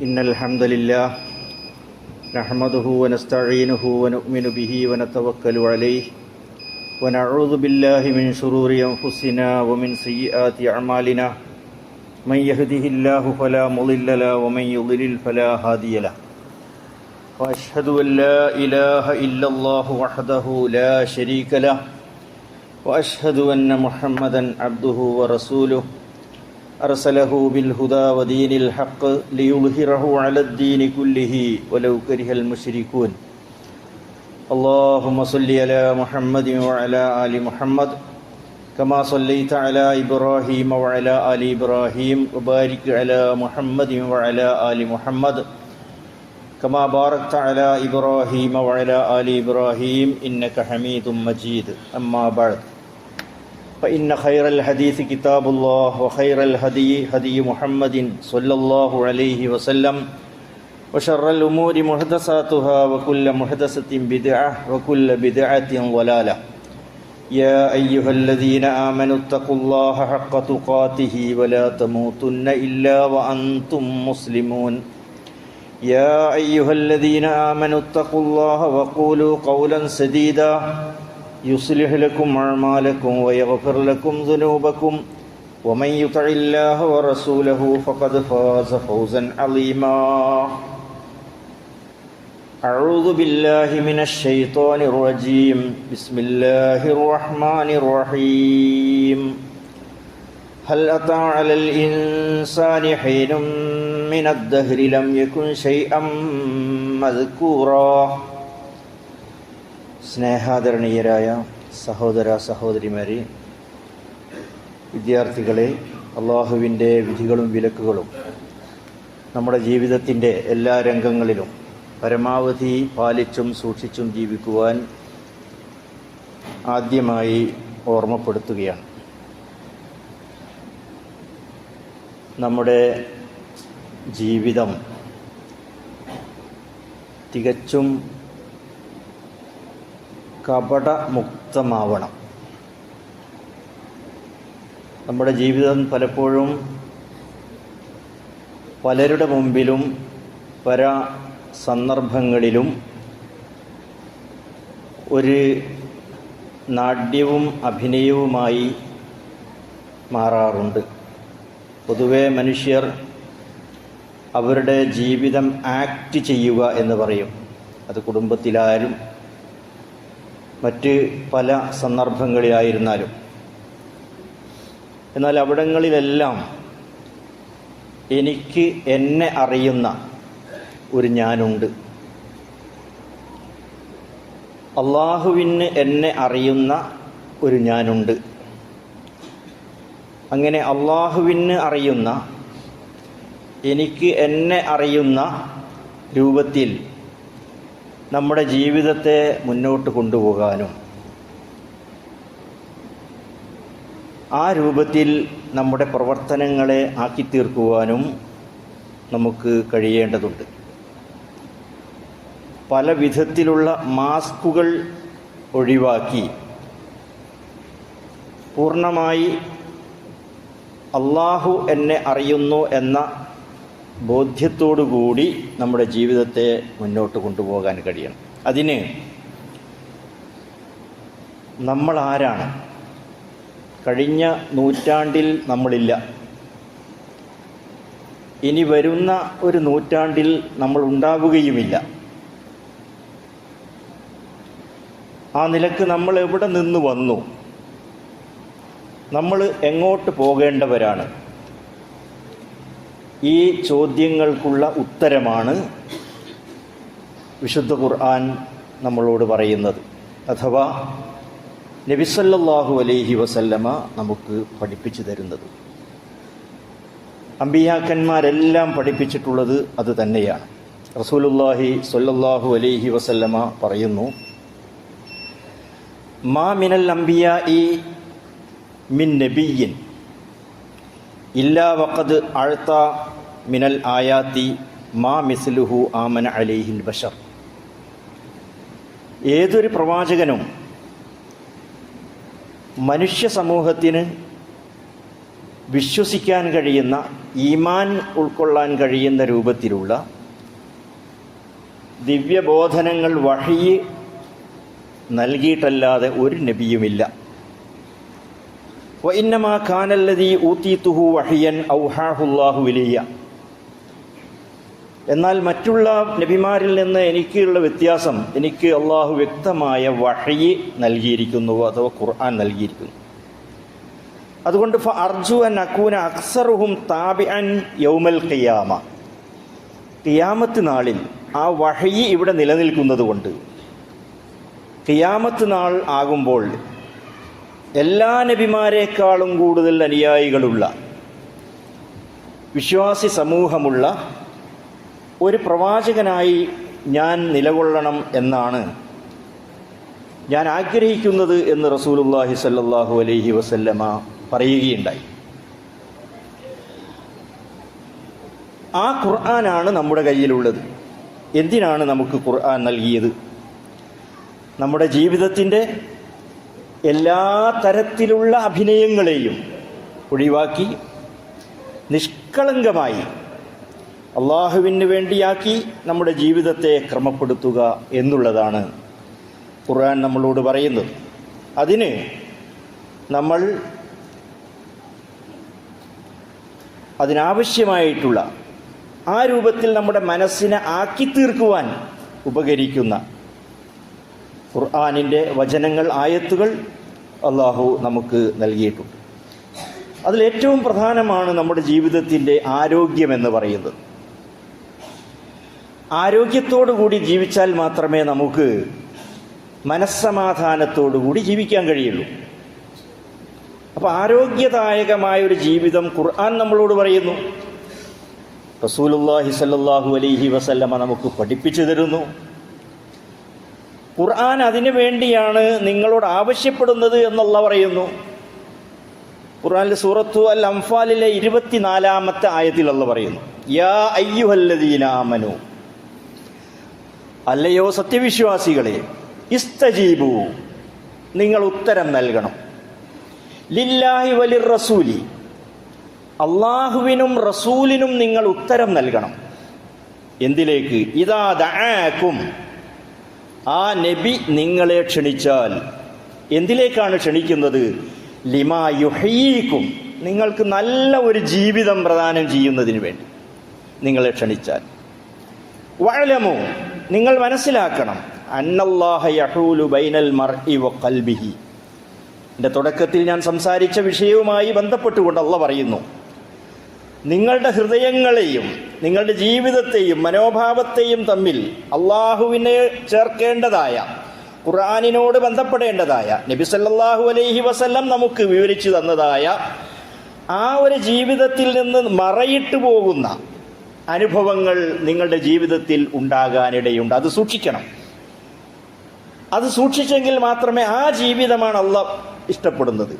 إن الحمد لله نحمده ونستعينه ونؤمن به ونتوكل عليه ونعوذ بالله من شرور أنفسنا ومن سيئات أعمالنا من يهده الله فلا مضل له ومن يضلل فلا هادي له وأشهد أن لا إله إلا الله وحده لا شريك له وأشهد أن محمدا عبده ورسوله أرسله بالهدى ودين الحق ليظهره على الدين كله ولو كره المشركون اللهم صل على محمد وعلى آل محمد كما صليت على إبراهيم وعلى آل إبراهيم وبارك على محمد وعلى آل محمد كما باركت على إبراهيم وعلى آل إبراهيم إنك حميد مجيد أما بعد فإن خير الحديث كتاب الله وخير الهدي هدي محمد صلى الله عليه وسلم وشر الأمور محدثاتها وكل محدثة بدعة وكل بدعة ضلالة يا أيها الذين آمنوا اتقوا الله حق تقاته ولا تموتن إلا وأنتم مسلمون يا أيها الذين آمنوا اتقوا الله وقولوا قولا سديدا يصلح لكم أعمالكم ويغفر لكم ذنوبكم ومن يطع الله ورسوله فقد فاز فوزا عظيما أعوذ بالله من الشيطان الرجيم بسم الله الرحمن الرحيم هل أتى على الإنسان حين من الدهر لم يكن شيئا مذكورا സ്നേഹാദരണീയരായ സഹോദര സഹോദരിമാരെ, വിദ്യാർത്ഥികളെ, അള്ളാഹുവിൻ്റെ വിധികളും വിലക്കുകളും നമ്മുടെ ജീവിതത്തിൻ്റെ എല്ലാ രംഗങ്ങളിലും പരമാവധി പാലിച്ചും സൂക്ഷിച്ചും ജീവിക്കുവാൻ ആദ്യമായി ഓർമ്മപ്പെടുത്തുകയാണ്. നമ്മുടെ ജീവിതം തികച്ചും കപടമുക്തമാവണം. നമ്മുടെ ജീവിതം പലപ്പോഴും പലരുടെ മുമ്പിലും പല സന്ദർഭങ്ങളിലും ഒരു നാട്യവും അഭിനയവുമായി മാറാറുണ്ട്. പൊതുവെ മനുഷ്യർ അവരുടെ ജീവിതം ആക്ട് ചെയ്യുക എന്ന് പറയും. അത് കുടുംബത്തിലായാലും മറ്റ് പല സന്ദർഭങ്ങളിലായിരുന്നാലും. എന്നാൽ അവിടങ്ങളിലെല്ലാം എനിക്ക് എന്നെ അറിയുന്ന ഒരു ഞാനുണ്ട്. അള്ളാഹുവിന് എന്നെ അറിയുന്ന ഒരു ഞാനുണ്ട്. അങ്ങനെ അള്ളാഹുവിന് അറിയുന്ന, എനിക്ക് എന്നെ അറിയുന്ന രൂപത്തിൽ നമ്മുടെ ജീവിതത്തെ മുന്നോട്ട് കൊണ്ടുപോകാനും ആ രൂപത്തിൽ നമ്മുടെ പ്രവർത്തനങ്ങളെ ആക്കിത്തീർക്കുവാനും നമുക്ക് കഴിയേണ്ടതുണ്ട്. പല വിധത്തിലുള്ള മാസ്കുകൾ ഒഴിവാക്കി പൂർണ്ണമായി അള്ളാഹു എന്നെ അറിയുന്നു എന്ന ബോധ്യത്തോടുകൂടി നമ്മുടെ ജീവിതത്തെ മുന്നോട്ട് കൊണ്ടുപോകാൻ കഴിയണം. അതിന് നമ്മൾ ആരാണ്? കഴിഞ്ഞ നൂറ്റാണ്ടിൽ നമ്മളില്ല. ഇനി വരുന്ന ഒരു നൂറ്റാണ്ടിൽ നമ്മൾ ഉണ്ടാവുകയുമില്ല. ആ നിലക്ക് നമ്മൾ എവിടെ നിന്ന് വന്നു? നമ്മൾ എങ്ങോട്ട് പോകേണ്ടവരാണ്? ഈ ചോദ്യങ്ങൾക്കുള്ള ഉത്തരമാണ് വിശുദ്ധ ഖുർആൻ നമ്മളോട് പറയുന്നത്, അഥവാ നബി സല്ലല്ലാഹു അലൈഹി വസല്ലമ നമുക്ക് പഠിപ്പിച്ചു തരുന്നത്. അമ്പിയാക്കന്മാരെല്ലാം പഠിപ്പിച്ചിട്ടുള്ളത് അത് തന്നെയാണ്. റസൂലുള്ളാഹി സ്വല്ലല്ലാഹു അലൈഹി വസല്ലമ പറയുന്നു, മാ മിനൽ അംബിയാഇ മിൻ നബിയ്യിൻ ഇല്ലാ വഖദ് അഅത മിനൽ ആയാതി മാ മിസ്ലുഹു ആമന അലൈഹിൽ ബശർ. ഏതൊരു പ്രവാചകനും മനുഷ്യ സമൂഹത്തിന് വിശ്വസിക്കാൻ കഴിയുന്ന, ഈമാൻ ഉൾക്കൊള്ളാൻ കഴിയുന്ന രൂപത്തിലുള്ള ദിവ്യബോധനങ്ങൾ വഹയി നൽകിയിട്ടല്ലാതെ ഒരു നബിയുമില്ല. വഇന്നമാ കാനല്ലദീ ഊതീതുഹു വഹയൻ ഔഹാഹുല്ലാഹു ഇലയ്യ. എന്നാൽ മറ്റുള്ള നബിമാരിൽ നിന്ന് എനിക്കുള്ള വ്യത്യാസം, എനിക്ക് അള്ളാഹു വ്യക്തമായ വഹയി നൽകിയിരിക്കുന്നു, അഥവാ ഖുർആൻ നൽകിയിരിക്കുന്നു. അതുകൊണ്ട് ഫഅർജു അൻ അകൂന അക്സറുഹും താബിഅൻ യൗമൽ ഖിയാമ. ഖിയാമത്ത് നാളിൽ ആ വഹയി ഇവിടെ നിലനിൽക്കുന്നത് കൊണ്ട് ഖിയാമത്ത് നാൾ ആകുമ്പോൾ എല്ലാ നബിമാരെക്കാളും കൂടുതൽ അനുയായികളുള്ള, വിശ്വാസി സമൂഹമുള്ള ഒരു പ്രവാചകനായി ഞാൻ നിലകൊള്ളണം എന്നാണ് ഞാൻ ആഗ്രഹിക്കുന്നത് എന്ന് റസൂലുള്ളാഹി സ്വല്ലല്ലാഹു അലൈഹി വസല്ലമ പറയുകയുണ്ടായി. ആ ഖുർആനാണ് നമ്മുടെ കയ്യിലുള്ളത്. എന്തിനാണ് നമുക്ക് ഖുർആൻ നൽകിയത്? നമ്മുടെ ജീവിതത്തിൻ്റെ എല്ലാ തരത്തിലുള്ള അഭിനയങ്ങളെയും ഒഴിവാക്കി നിഷ്കളങ്കമായി അള്ളാഹുവിന് വേണ്ടിയാക്കി നമ്മുടെ ജീവിതത്തെ ക്രമപ്പെടുത്തുക എന്നുള്ളതാണ് ഖുർആൻ നമ്മളോട് പറയുന്നത്. അതിന് നമ്മൾ അതിനാവശ്യമായിട്ടുള്ള ആ രൂപത്തിൽ നമ്മുടെ മനസ്സിനെ ആക്കി തീർക്കുവാൻ ഉപകരിക്കുന്ന ഖുർആനിൻ്റെ വചനങ്ങൾ, ആയത്തുകൾ അള്ളാഹു നമുക്ക് നൽകിയിട്ടുണ്ട്. അതിലേറ്റവും പ്രധാനമാണ് നമ്മുടെ ജീവിതത്തിൻ്റെ ആരോഗ്യമെന്ന് പറയുന്നത്. ആരോഗ്യത്തോടുകൂടി ജീവിച്ചാൽ മാത്രമേ നമുക്ക് മനസ്സമാധാനത്തോടുകൂടി ജീവിക്കാൻ കഴിയുള്ളൂ. അപ്പോൾ ആരോഗ്യദായകമായൊരു ജീവിതം ഖുർആൻ നമ്മളോട് പറയുന്നു. റസൂലുള്ളാഹി സ്വല്ലല്ലാഹു അലൈഹി വസല്ലമ നമുക്ക് പഠിപ്പിച്ചു തരുന്നു. ഖുർആൻ അതിനു വേണ്ടിയാണ് നിങ്ങളോട് ആവശ്യപ്പെടുന്നത് എന്നുള്ള പറയുന്നു. ഖുർആനിൽ സൂറത്തു അൽ അംഫാലിലെ 24-ാമത്തെ ആയത്തിൽ അല്ലാഹു പറയുന്നു, യാ അയ്യുഹല്ലദീന ആമനു, അല്ലയോ സത്യവിശ്വാസികളെ, ഇസ്തജീബു, നിങ്ങൾ ഉത്തരം നൽകണം, ലില്ലാഹി വലിർ റസൂലി, അള്ളാഹുവിനും റസൂലിനും നിങ്ങൾ ഉത്തരം നൽകണം. എന്തിലേക്ക്? ഇദാ ദഅാകും, ആ നബി നിങ്ങളെ ക്ഷണിച്ചാൽ. എന്തിലേക്കാണ് ക്ഷണിക്കുന്നത്? ലിമാ യുഹ്യീകും, നിങ്ങൾക്ക് നല്ല ഒരു ജീവിതം പ്രദാനം ചെയ്യുന്നതിന് വേണ്ടി നിങ്ങളെ ക്ഷണിച്ചാൽ. വഅലമു, നിങ്ങൾ മനസ്സിലാക്കണം, അന്നല്ലാഹ യഹൂലു ബൈനൽ മർഇ വഖൽബിഹി. എൻ്റെ തുടക്കത്തിൽ ഞാൻ സംസാരിച്ച വിഷയവുമായി ബന്ധപ്പെട്ടുകൊണ്ട് അല്ലാഹു പറയുന്നു, നിങ്ങളുടെ ഹൃദയങ്ങളെയും നിങ്ങളുടെ ജീവിതത്തെയും മനോഭാവത്തെയും തമ്മിൽ അള്ളാഹുവിനെ ചേർക്കേണ്ടതായ, ഖുർആനിനോട് ബന്ധപ്പെടേണ്ടതായ, നബി സല്ലല്ലാഹു അലൈഹി വസല്ലം നമുക്ക് വിവരിച്ചു തന്നതായ ആ ഒരു ജീവിതത്തിൽ നിന്ന് മറയിട്ടു പോകുന്ന അനുഭവങ്ങൾ നിങ്ങളുടെ ജീവിതത്തിൽ ഉണ്ടാകാനിടയുണ്ട്. അത് സൂക്ഷിക്കണം. അത് സൂക്ഷിച്ചെങ്കിൽ മാത്രമേ ആ ജീവിതമാണ് അള്ളാഹ് ഇഷ്ടപ്പെടുന്നത്.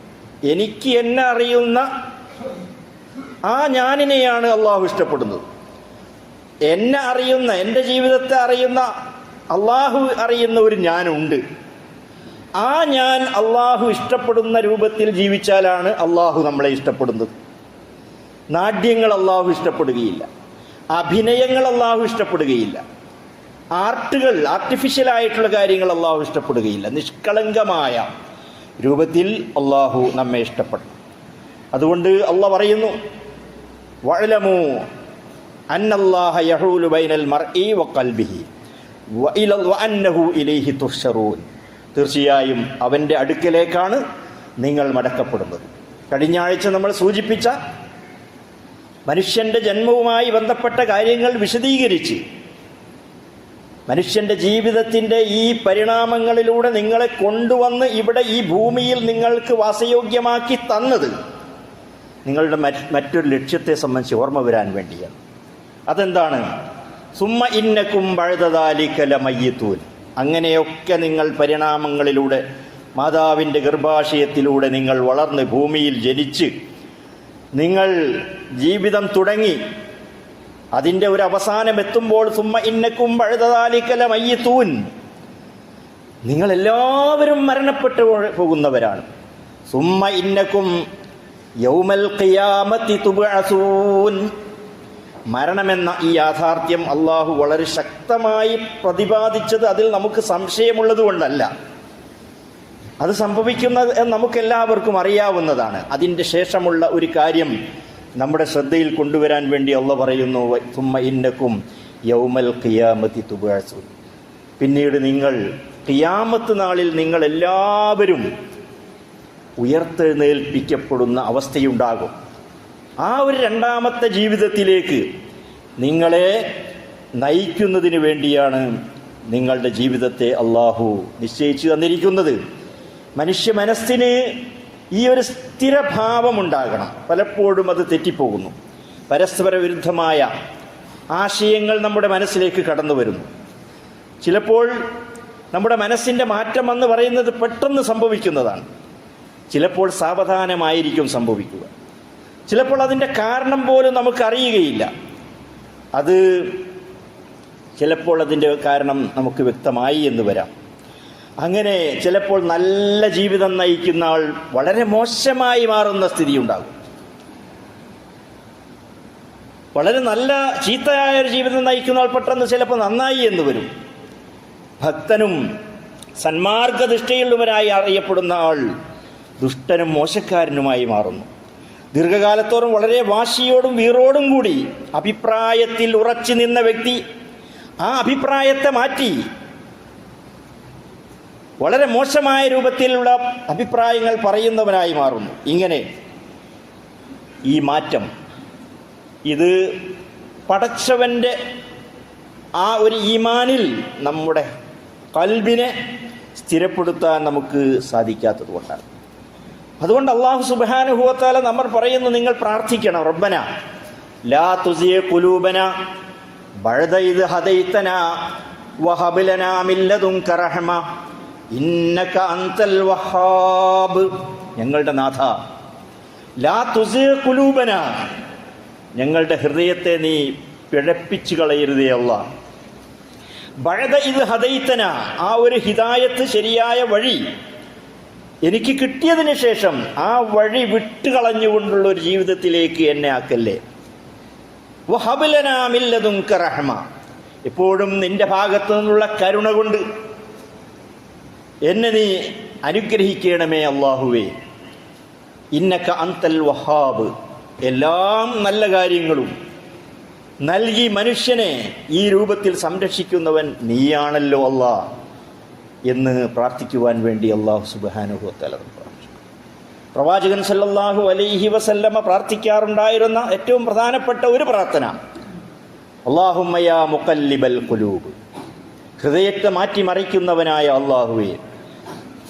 എനിക്ക് എന്നെ അറിയുന്ന ആ ഞാനിനെയാണ് അള്ളാഹു ഇഷ്ടപ്പെടുന്നത്. എന്നെ അറിയുന്ന, എൻ്റെ ജീവിതത്തെ അറിയുന്ന, അള്ളാഹു അറിയുന്ന ഒരു ഞാനുണ്ട്. ആ ഞാൻ അള്ളാഹു ഇഷ്ടപ്പെടുന്ന രൂപത്തിൽ ജീവിച്ചാലാണ് അള്ളാഹു നമ്മളെ ഇഷ്ടപ്പെടുന്നത്. നാട്യങ്ങൾ അള്ളാഹു ഇഷ്ടപ്പെടുകയില്ല, അഭിനയങ്ങൾ അള്ളാഹു ഇഷ്ടപ്പെടുകയില്ല, ആർട്ടുകൾ, ആർട്ടിഫിഷ്യലായിട്ടുള്ള കാര്യങ്ങൾ അള്ളാഹു ഇഷ്ടപ്പെടുകയില്ല. നിഷ്കളങ്കമായ രൂപത്തിൽ അള്ളാഹു നമ്മെ ഇഷ്ടപ്പെടും. അതുകൊണ്ട് അള്ളാഹ് പറയുന്നു, വഅലമു അന്നല്ലാഹ യഹൂലു ബൈനൽ മർഇ വഖൽബിഹി വഅന്നഹു ഇലൈഹി തുഹ്ശറൂൻ. തീർച്ചയായും അവൻ്റെ അടുക്കലേക്കാണ് നിങ്ങൾ മടക്കപ്പെടുന്നത്. കഴിഞ്ഞ ആഴ്ച നമ്മൾ സൂചിപ്പിച്ച മനുഷ്യൻ്റെ ജന്മവുമായി ബന്ധപ്പെട്ട കാര്യങ്ങൾ വിശദീകരിച്ച് മനുഷ്യൻ്റെ ജീവിതത്തിൻ്റെ ഈ പരിണാമങ്ങളിലൂടെ നിങ്ങളെ കൊണ്ടുവന്ന് ഇവിടെ ഈ ഭൂമിയിൽ നിങ്ങൾക്ക് വാസയോഗ്യമാക്കി തന്നത് നിങ്ങളുടെ മറ്റൊരു ലക്ഷ്യത്തെ സംബന്ധിച്ച് ഓർമ്മ വരാൻ വേണ്ടിയാണ്. അതെന്താണ്? സുമ്മ ഇന്നക്കും ബഅദ ദാലിക ലമയ്യിതൂൻ. അങ്ങനെയൊക്കെ നിങ്ങൾ പരിണാമങ്ങളിലൂടെ, മാതാവിൻ്റെ ഗർഭാശയത്തിലൂടെ നിങ്ങൾ വളർന്ന് ഭൂമിയിൽ ജനിച്ച് നിങ്ങൾ ജീവിതം തുടങ്ങി അതിൻ്റെ ഒരു അവസാനം എത്തുമ്പോൾ സുമ്മ ഇന്നക്കും ബഅദ ദാലിക ലമയ്യിതൂൻ, നിങ്ങളെല്ലാവരും മരണപ്പെട്ടു പോകുന്നവരാണ്. സുമ്മ ഇന്നക്കും യൗമൽ ഖിയാമത്തി തുബ്അസൂൻ. മരണമെന്ന ഈ യാഥാർത്ഥ്യം അള്ളാഹു വളരെ ശക്തമായി പ്രതിപാദിച്ചത് അതിൽ നമുക്ക് സംശയമുള്ളത് കൊണ്ടല്ല. അത് സംഭവിക്കുന്നത് നമുക്കെല്ലാവർക്കും അറിയാവുന്നതാണ്. അതിൻ്റെ ശേഷമുള്ള ഒരു കാര്യം നമ്മുടെ ശ്രദ്ധയിൽ കൊണ്ടുവരാൻ വേണ്ടി അള്ളാഹു പറയുന്നു, സുമ്മ ഇന്നക്കും യൗമൽ ഖിയാമത്തി തുബ്അസൂൻ. പിന്നീട് നിങ്ങൾ ഖിയാമത്ത് നാളിൽ നിങ്ങൾ എല്ലാവരും ഉയർത്തെഴുന്നേൽപ്പിക്കപ്പെടുന്ന അവസ്ഥയുണ്ടാകും. ആ ഒരു രണ്ടാമത്തെ ജീവിതത്തിലേക്ക് നിങ്ങളെ നയിക്കുന്നതിന് വേണ്ടിയാണ് നിങ്ങളുടെ ജീവിതത്തെ അള്ളാഹു നിശ്ചയിച്ചു തന്നിരിക്കുന്നത്. മനുഷ്യ മനസ്സിന് ഈ ഒരു സ്ഥിരഭാവമുണ്ടാകണം. പലപ്പോഴും അത് തെറ്റിപ്പോകുന്നു. പരസ്പര വിരുദ്ധമായ ആശയങ്ങൾ നമ്മുടെ മനസ്സിലേക്ക് കടന്നു വരുന്നു. ചിലപ്പോൾ നമ്മുടെ മനസ്സിൻ്റെ മാറ്റം എന്ന് പറയുന്നത് പെട്ടെന്ന് സംഭവിക്കുന്നതാണ്. ചിലപ്പോൾ സാവധാനമായിരിക്കും സംഭവിക്കുക. ചിലപ്പോൾ അതിൻ്റെ കാരണം പോലും നമുക്കറിയുകയില്ല. അത് ചിലപ്പോൾ അതിൻ്റെ കാരണം നമുക്ക് വ്യക്തമായി എന്ന് വരാം. അങ്ങനെ ചിലപ്പോൾ നല്ല ജീവിതം നയിക്കുന്ന ആൾ വളരെ മോശമായി മാറുന്ന സ്ഥിതി ഉണ്ടാകും. വളരെ നല്ല ചീത്തയായ ഒരു ജീവിതം നയിക്കുന്ന ആൾ പെട്ടെന്ന് ചിലപ്പോൾ നന്നായി എന്ന് വരും. ഭക്തനും സന്മാർഗനിഷ്ഠയുള്ളവരായി അറിയപ്പെടുന്ന ആൾ ദുഷ്ടനും മോശക്കാരനുമായി മാറുന്നു. ദീർഘകാലത്തോളം വളരെ വാശിയോടും വീറോടും കൂടി അഭിപ്രായത്തിൽ ഉറച്ചു നിന്ന വ്യക്തി ആ അഭിപ്രായത്തെ മാറ്റി വളരെ മോശമായ രൂപത്തിലുള്ള അഭിപ്രായങ്ങൾ പറയുന്നവനായി മാറുന്നു. ഇങ്ങനെ ഈ മാറ്റം ഇത് പടച്ചവൻ്റെ ആ ഒരു ഈമാനിൽ നമ്മുടെ ഖൽബിനെ സ്ഥിരപ്പെടുത്താൻ നമുക്ക് സാധിക്കാത്തത് കൊണ്ടാണ്. അതുകൊണ്ട് അല്ലാഹു സുബ്ഹാനഹു വ തആല നമ്മൾ പറയുന്നു, നിങ്ങൾ പ്രാർത്ഥിക്കണം, റബ്ബന ലാ തുസിയ ഖുലൂബന ബഅദ ഇദ് ഹദൈതനാ വഹബ് ലനാ മിൻ ലദുൻക റഹ്മ ഇന്നക അൻതൽ വഹാബ്. ഞങ്ങളുടെ നാഥ, ലാ തുസിയ ഖുലൂബന, ഞങ്ങളുടെ ഹൃദയത്തെ നീ പിഴപ്പിച്ചു കളയരുതേ അല്ലാഹ്. ബഅദ ഇദ് ഹദൈതന, ആ ഒരു ഹിദായത്ത്, ശരിയായ വഴി എനിക്ക് കിട്ടിയതിന് ശേഷം ആ വഴി വിട്ടുകളഞ്ഞുകൊണ്ടുള്ള ഒരു ജീവിതത്തിലേക്ക് എന്നെ ആക്കല്ലേ. വഹബ് ലനാ മിൻ ലദുൻക റഹ്മ, എപ്പോഴും നിന്റെ ഭാഗത്തു നിന്നുള്ള കരുണ കൊണ്ട് എന്നെ നീ അനുഗ്രഹിക്കണമേ അല്ലാഹുവേ. ഇന്നക അൻതൽ വഹാബ്, എല്ലാം നല്ല കാര്യങ്ങളും നൽകി മനുഷ്യനെ ഈ രൂപത്തിൽ സംരക്ഷിക്കുന്നവൻ നീയാണല്ലോ അല്ലാഹ് എന്ന് പ്രാർത്ഥിക്കുവാൻ വേണ്ടി അല്ലാഹു സുബ്ഹാനഹു വ തആല പറഞ്ഞു. പ്രവാചകൻ സല്ലല്ലാഹു അലൈഹി വസല്ലമ പ്രാർത്ഥിക്കാറുണ്ടായിരുന്ന ഏറ്റവും പ്രധാനപ്പെട്ട ഒരു പ്രാർത്ഥന, അല്ലാഹുമ്മ യാ മുഖല്ലിബൽ ഖുലൂബ്, ഹൃദയത്തെ മാറ്റിമറിക്കുന്നവനായ അല്ലാഹുവേ,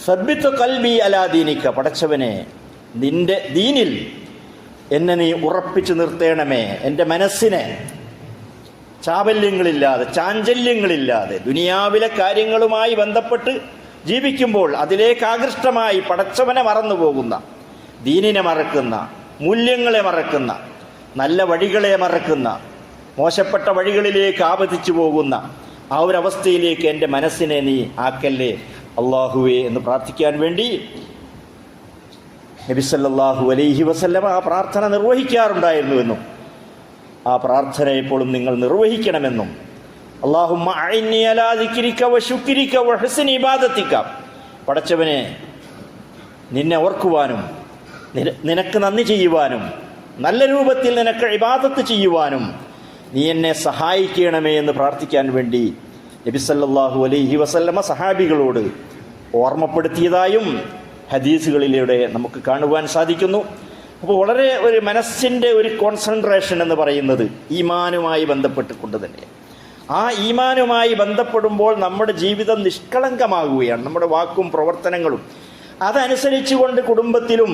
സബ്ബിത് ഖൽബി അലാ ദീനിക, പടച്ചവനെ നിന്റെ ദീനിൽ എന്നെ നീ ഉറപ്പിച്ചു നിർത്തേണമേ. എൻ്റെ മനസ്സിനെ ചാബല്യങ്ങളില്ലാതെ, ചാഞ്ചല്യങ്ങളില്ലാതെ, ദുനിയാവിലെ കാര്യങ്ങളുമായി ബന്ധപ്പെട്ട് ജീവിക്കുമ്പോൾ അതിലേക്ക് ആകൃഷ്ടമായി പടച്ചവനെ മറന്നു പോകുന്ന, ദീനിനെ മറക്കുന്ന, മൂല്യങ്ങളെ മറക്കുന്ന, നല്ല വഴികളെ മറക്കുന്ന, മോശപ്പെട്ട വഴികളിലേക്ക് ആപതിച്ചു പോകുന്ന ആ ഒരവസ്ഥയിലേക്ക് എൻ്റെ മനസ്സിനെ നീ ആക്കല്ലേ അല്ലാഹുവേ എന്ന് പ്രാർത്ഥിക്കാൻ വേണ്ടി നബി സല്ലല്ലാഹു അലൈഹി വസല്ലമ ആ പ്രാർത്ഥന നിർവഹിക്കാറുണ്ടായിരുന്നുവെന്നും ആ പ്രാർത്ഥന എപ്പോഴും നിങ്ങൾ നിർവഹിക്കണമെന്നും അല്ലാഹുമ്മ അഇന്നി അലാ ദിക്രിക വശുക്രിക വഹുസ്നി ഇബാദതിക, പടച്ചവനെ നിന്നെ ഓർക്കുവാനും നിനക്ക് നന്ദി ചെയ്യുവാനും നല്ല രൂപത്തിൽ നിനക്ക് ഇബാദത്ത് ചെയ്യുവാനും നീ എന്നെ സഹായിക്കണമേ എന്ന് പ്രാർത്ഥിക്കാൻ വേണ്ടി നബി സല്ലല്ലാഹു അലൈഹി വസല്ലമ സഹാബികളോട് ഓർമ്മപ്പെടുത്തിയതായും ഹദീസുകളിലൂടെ നമുക്ക് കാണുവാൻ സാധിക്കുന്നു. അപ്പോൾ വളരെ ഒരു മനസ്സിൻ്റെ ഒരു കോൺസെൻട്രേഷൻ എന്ന് പറയുന്നത് ഈമാനുമായി ബന്ധപ്പെട്ടുകൊണ്ട് തന്നെ, ആ ഈമാനുമായി ബന്ധപ്പെടുമ്പോൾ നമ്മുടെ ജീവിതം നിഷ്കളങ്കമാകുകയാണ്. നമ്മുടെ വാക്കും പ്രവർത്തനങ്ങളും അതനുസരിച്ചുകൊണ്ട് കുടുംബത്തിലും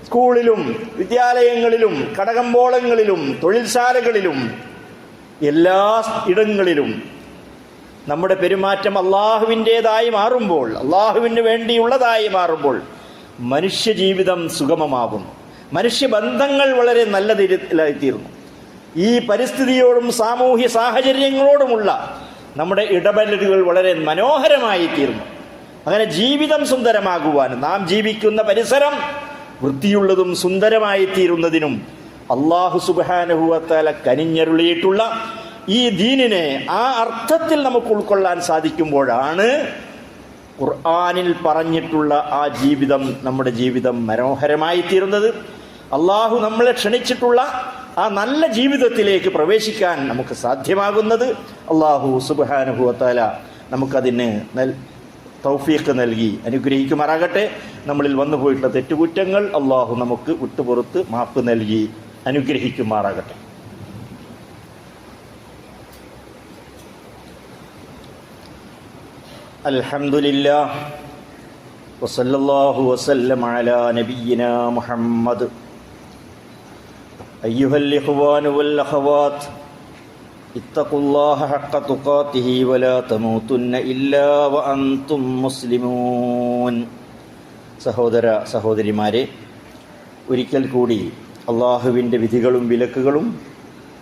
സ്കൂളിലും വിദ്യാലയങ്ങളിലും കടകമ്പോളങ്ങളിലും തൊഴിൽശാലകളിലും എല്ലാ ഇടങ്ങളിലും നമ്മുടെ പെരുമാറ്റം അള്ളാഹുവിൻ്റേതായി മാറുമ്പോൾ, അള്ളാഹുവിന് വേണ്ടിയുള്ളതായി മാറുമ്പോൾ മനുഷ്യജീവിതം സുഗമമാകുന്നു. മനുഷ്യബന്ധങ്ങൾ വളരെ നല്ല തരത്തിലായിത്തീർന്നു. ഈ പരിസ്ഥിതിയോടും സാമൂഹ്യ സാഹചര്യങ്ങളോടുമുള്ള നമ്മുടെ ഇടപെടലുകൾ വളരെ മനോഹരമായി തീർന്നു. അങ്ങനെ ജീവിതം സുന്ദരമാകുവാനും നാം ജീവിക്കുന്ന പരിസരം വൃത്തിയുള്ളതും സുന്ദരമായി തീരുന്നതിനും അല്ലാഹു സുബ്ഹാനഹു വ തആല കനിഞ്ഞരുളിയിട്ടുള്ള ഈ ദീനിനെ ആ അർത്ഥത്തിൽ നമുക്ക് ഉൾക്കൊള്ളാൻ സാധിക്കുമ്പോഴാണ് ഖുർആനിൽ പറഞ്ഞിട്ടുള്ള ആ ജീവിതം നമ്മുടെ ജീവിതം മനോഹരമായി തീരുന്നത്. അല്ലാഹു നമ്മളെ ക്ഷണിച്ചിട്ടുള്ള ആ നല്ല ജീവിതത്തിലേക്ക് പ്രവേശിക്കാൻ നമുക്ക് സാധ്യമാകുന്നത്. അല്ലാഹു സുബ്ഹാനഹു വ തആല നമുക്കതിന് തൗഫീഖ് നൽകി അനുഗ്രഹിക്കുമാറാകട്ടെ. നമ്മളിൽ വന്നുപോയിട്ടുള്ള തെറ്റുകുറ്റങ്ങൾ അല്ലാഹു നമുക്ക് വിട്ടുപുറത്ത് മാപ്പ് നൽകി അനുഗ്രഹിക്കുമാറാകട്ടെ. അൽഹംദുലില്ലാഹ് വസല്ലല്ലാഹു വസല്ലമ അലാ നബിയിനാ മുഹമ്മദ്. അയ്യുഹൽ ഇഖ്വാനു വൽ അഖവാത്ത് ഇത്തഖുല്ലാഹ ഹഖ്ക തുഖാതിഹി വലാ തമൂതുന്ന ഇല്ലാ വഅൻതും മുസ്ലിമൂൻ. സഹോദര സഹോദരിമാരെ, ഒരിക്കൽ കൂടി അള്ളാഹുവിൻ്റെ വിധികളും വിലക്കുകളും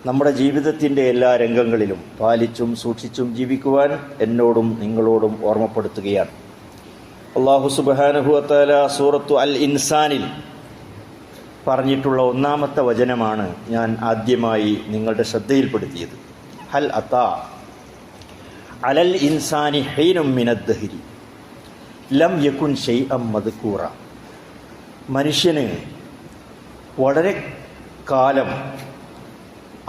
നമ്മുടെ ജീവിതത്തിൻ്റെ എല്ലാ രംഗങ്ങളിലും പാലിച്ചും സൂക്ഷിച്ചും ജീവിക്കുവാൻ എന്നോടും നിങ്ങളോടും ഓർമ്മപ്പെടുത്തുകയാണ്. അല്ലാഹു സുബ്ഹാനഹു വ തആല സൂറത്തു അൽ ഇൻസാനിൽ പറഞ്ഞിട്ടുള്ള ഒന്നാമത്തെ വചനമാണ് ഞാൻ ആദ്യമായി നിങ്ങളുടെ ശ്രദ്ധയിൽപ്പെടുത്തിയത്. ഹൽ അതാ അലൽ ഇൻസാനി ഹീനും മിനദ്ദഹരി ലം യകുൻ ശൈഅൻ മദ്കൂറ. മനുഷ്യന് വളരെ കാലം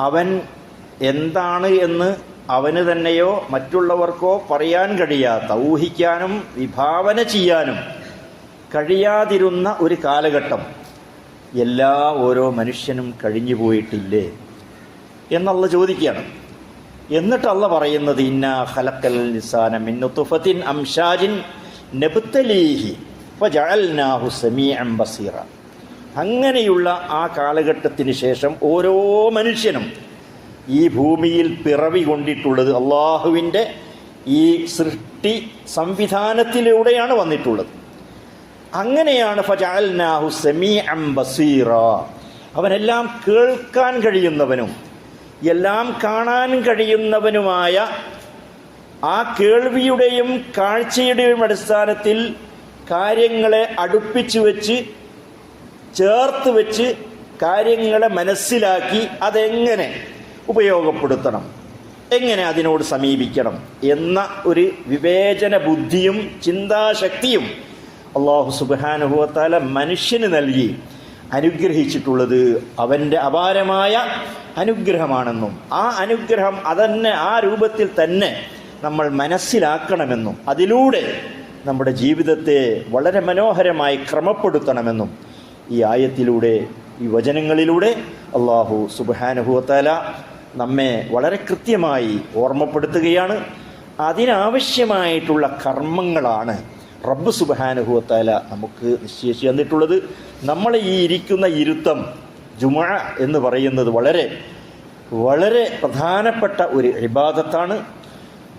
അവൻ എന്താണ് എന്ന് അവന് തന്നെയോ മറ്റുള്ളവർക്കോ പറയാൻ കഴിയാത്ത, ഊഹിക്കാനും വിഭാവന ചെയ്യാനും കഴിയാതിരുന്ന ഒരു കാലഘട്ടം ഓരോ മനുഷ്യനും കഴിഞ്ഞു പോയിട്ടില്ലേ എന്നല്ല ചോദിക്കുകയാണ്. എന്നിട്ട് അല്ല പറയുന്നത് ഇന്നാ ഖലഖൽ ഇൻസാന മിൻ നുത്ഫത്തിൻ അംശാജിൻ നബ്തലീഹി ഫജഅൽനാഹു സമീഅൻ ബസീറ. അങ്ങനെയുള്ള ആ കാലഘട്ടത്തിന് ശേഷം ഓരോ മനുഷ്യനും ഈ ഭൂമിയിൽ പിറവി കൊണ്ടിട്ടുള്ളത് അള്ളാഹുവിൻ്റെ ഈ സൃഷ്ടി സംവിധാനത്തിലൂടെയാണ് വന്നിട്ടുള്ളത്. അങ്ങനെയാണ് ഫജഅൽനാഹു സമീഅൻ ബസീറ. അവനെല്ലാം കേൾക്കാൻ കഴിയുന്നവനും എല്ലാം കാണാൻ കഴിയുന്നവനുമായ ആ കേൾവിയുടെയും കാഴ്ചയുടെയും അടിസ്ഥാനത്തിൽ കാര്യങ്ങളെ അടുപ്പിച്ചു വെച്ച് ചേർത്ത് വെച്ച് കാര്യങ്ങളെ മനസ്സിലാക്കി അതെങ്ങനെ ഉപയോഗപ്പെടുത്തണം, എങ്ങനെ അതിനോട് സമീപിക്കണം എന്ന ഒരു വിവേചന ബുദ്ധിയും ചിന്താശക്തിയും അല്ലാഹു സുബ്ഹാനഹു വ തആല മനുഷ്യന് നൽകി അനുഗ്രഹിച്ചിട്ടുള്ളത് അവൻ്റെ അപാരമായ അനുഗ്രഹമാണെന്നും ആ അനുഗ്രഹം അതന്നെ ആ രൂപത്തിൽ തന്നെ നമ്മൾ മനസ്സിലാക്കണമെന്നും അതിലൂടെ നമ്മുടെ ജീവിതത്തെ വളരെ മനോഹരമായി ക്രമപ്പെടുത്തണമെന്നും ഈ ആയത്തിലൂടെ, ഈ വചനങ്ങളിലൂടെ അല്ലാഹു സുബ്ഹാനഹു വ തആല നമ്മെ വളരെ കൃത്യമായി ഓർമ്മപ്പെടുത്തുകയാണ്. അതിനാവശ്യമായിട്ടുള്ള കർമ്മങ്ങളാണ് റബ്ബ് സുബ്ഹാനഹു വ തആല നമുക്ക് നിശ്ചയിച്ചു തന്നിട്ടുള്ളത്. നമ്മൾ ഈ ഇരിക്കുന്ന ഇരുത്തം ജുമുഅ എന്ന് പറയുന്നത് വളരെ വളരെ പ്രധാനപ്പെട്ട ഒരു ഇബാദത്താണ്.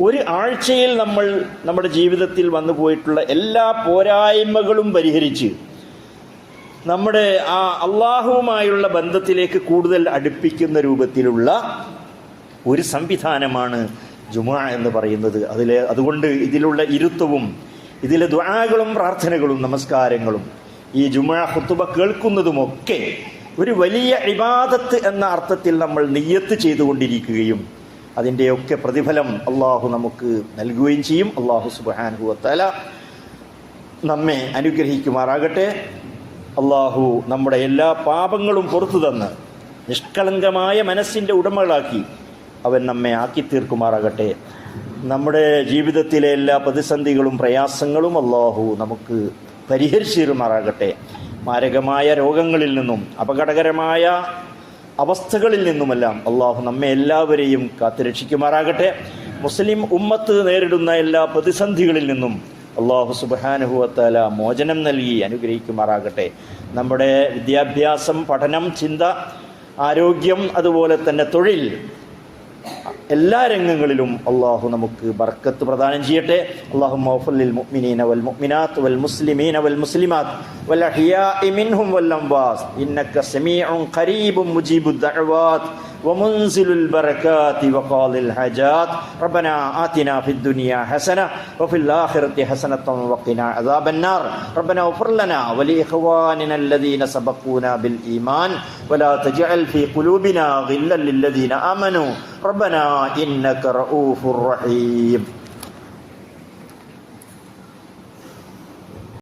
ഒരു ആഴ്ചയിൽ നമ്മൾ നമ്മുടെ ജീവിതത്തിൽ വന്നു പോയിട്ടുള്ള എല്ലാ പോരായ്മകളും പരിഹരിച്ച് നമ്മുടെ ആ അള്ളാഹുവുമായുള്ള ബന്ധത്തിലേക്ക് കൂടുതൽ അടുപ്പിക്കുന്ന രൂപത്തിലുള്ള ഒരു സംവിധാനമാണ് ജുമുഅ എന്ന് പറയുന്നത്. അതുകൊണ്ട് ഇതിലുള്ള ഇരുത്തവും ഇതിലെ ദുആകളും പ്രാർത്ഥനകളും നമസ്കാരങ്ങളും ഈ ജുമുഅ ഖുതുബ കേൾക്കുന്നതുമൊക്കെ ഒരു വലിയ ഇബാദത്ത് എന്ന അർത്ഥത്തിൽ നമ്മൾ നിയ്യത്ത് ചെയ്തുകൊണ്ടിരിക്കുകയും അതിൻ്റെയൊക്കെ പ്രതിഫലം അള്ളാഹു നമുക്ക് നൽകുകയും ചെയ്യും. അള്ളാഹു സുബ്ഹാനഹു വ തആല നമ്മെ അനുഗ്രഹിക്കുമാറാകട്ടെ. അള്ളാഹു നമ്മുടെ എല്ലാ പാപങ്ങളും പുറത്തു തന്ന് നിഷ്കളങ്കമായ മനസ്സിൻ്റെ ഉടമകളാക്കി അവൻ നമ്മെ ആക്കി തീർക്കുമാറാകട്ടെ. നമ്മുടെ ജീവിതത്തിലെ എല്ലാ പ്രതിസന്ധികളും പ്രയാസങ്ങളും അള്ളാഹു നമുക്ക് പരിഹരിച്ചു തരുമാറാകട്ടെ. മാരകമായ രോഗങ്ങളിൽ നിന്നും അപകടകരമായ അവസ്ഥകളിൽ നിന്നുമെല്ലാം അള്ളാഹു നമ്മെ എല്ലാവരെയും കാത്തുരക്ഷിക്കുമാറാകട്ടെ. മുസ്ലിം ഉമ്മത്ത് നേരിടുന്ന എല്ലാ പ്രതിസന്ധികളിൽ നിന്നും അല്ലാഹു സുബ്ഹാനഹു വ തആല മോചനം നൽകി അനുഗ്രഹിക്കുമാറാകട്ടെ. നമ്മുടെ വിദ്യാഭ്യാസം, പഠനം, ചിന്ത, ആരോഗ്യം, അതുപോലെ തന്നെ തൊഴിൽ, എല്ലാ രംഗങ്ങളിലും അള്ളാഹു നമുക്ക് ബർക്കത്ത് പ്രദാനം ചെയ്യട്ടെ. അല്ലാഹുമ്മ ഗ്ഫിർ ലിൽ മുഅ്മിനീന വൽ മുഅ്മിനാത്ത് വൽ മുസ്ലിമീന വൽ മുസ്ലിമാത്ത് വൽ അഹ്യാഇ മിൻഹും വൽ അംവാത്ത് ഇന്നക സമീഉൻ ഖരീബുൻ മുജീബുദ് ദഅവാത്ത് ومنزل البركات وقاضي الحاجات ربنا آتنا في الدنيا حسنة وفي الآخرة حسنة وقنا عذاب النار ربنا اغفر لنا ولإخواننا الذين سبقونا بالإيمان ولا تجعل في قلوبنا غلا للذين آمنوا ربنا إنك رؤوف رحيم.